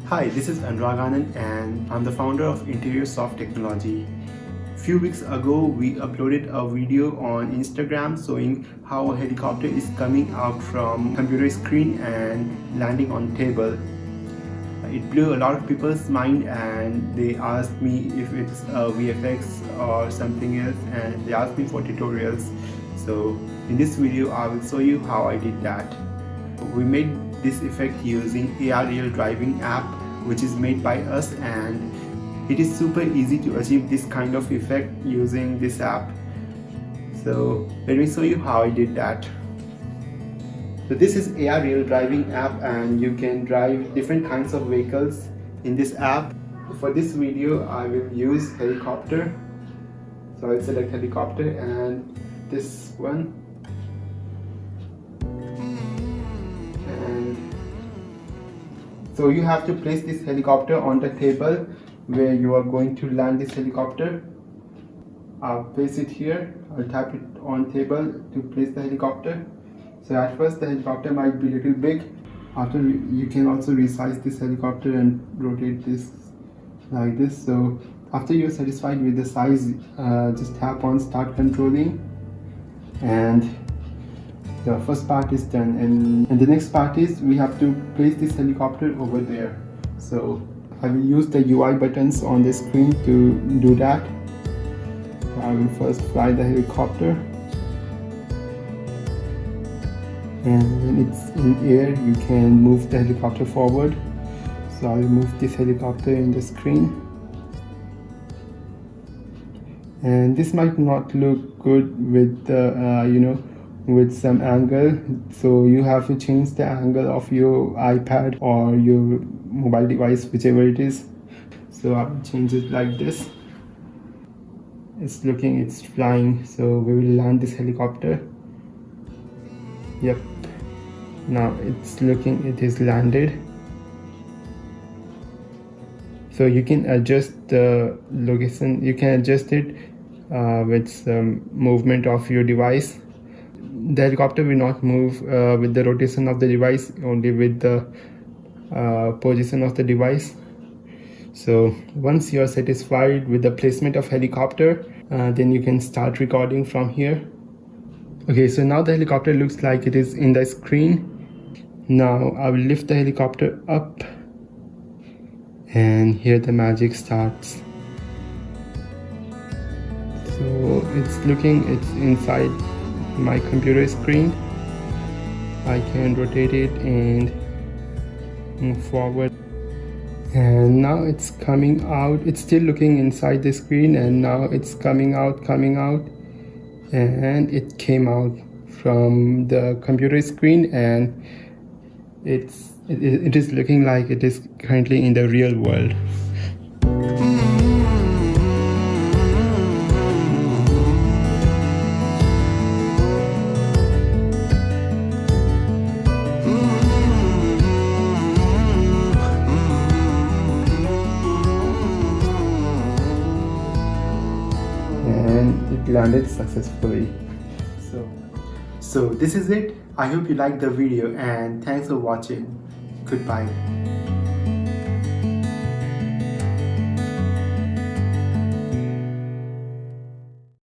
Hi, this is Anurag Anand and I'm the founder of Interior Soft Technology. Few weeks ago, we uploaded a video on Instagram showing how a helicopter is coming out from computer screen and landing on table. It blew a lot of people's mind and they asked me if it's a VFX or something else, and they asked me for tutorials. So in this video, I will show you how I did that. We made this effect using AR Real Driving app, which is made by us, and it is super easy to achieve this kind of effect using this app. So let me show you how I did that. So this is AR Real Driving app and you can drive different kinds of vehicles in this app. For this video I will use helicopter. So I'll select helicopter and this one. And so you have to place this helicopter on the table where you are going to land this helicopter. I'll place it here. I'll tap it on table to place the helicopter. So at first the helicopter might be a little big. After you can also resize this helicopter and rotate this like this. So after you're satisfied with the size, just tap on start controlling, and the first part is done. And the next part is we have to place this helicopter over there. So I will use the UI buttons on the screen to do that. So I will first fly the helicopter, and when it's in air you can move the helicopter forward. So I will move this helicopter in the screen, and this might not look good with the with some angle, so you have to change the angle of your iPad or your mobile device, whichever it is. So I will change it like this. It's flying, so we will land this helicopter. Yep, now it is landed. So you can adjust the location, you can adjust it with some movement of your device. The helicopter will not move with the rotation of the device, only with the position of the device. So once you are satisfied with the placement of helicopter, then you can start recording from here. Okay, so now the helicopter looks like it is in the screen. Now I will lift the helicopter up, and here the magic starts. So it's inside my computer screen. I can rotate it and move forward, and now it's coming out. It's still looking inside the screen, and now it's coming out, and it came out from the computer screen, and it is looking like it is currently in the real world. And it landed successfully. So this is it. I hope you liked the video, and thanks for watching. Goodbye.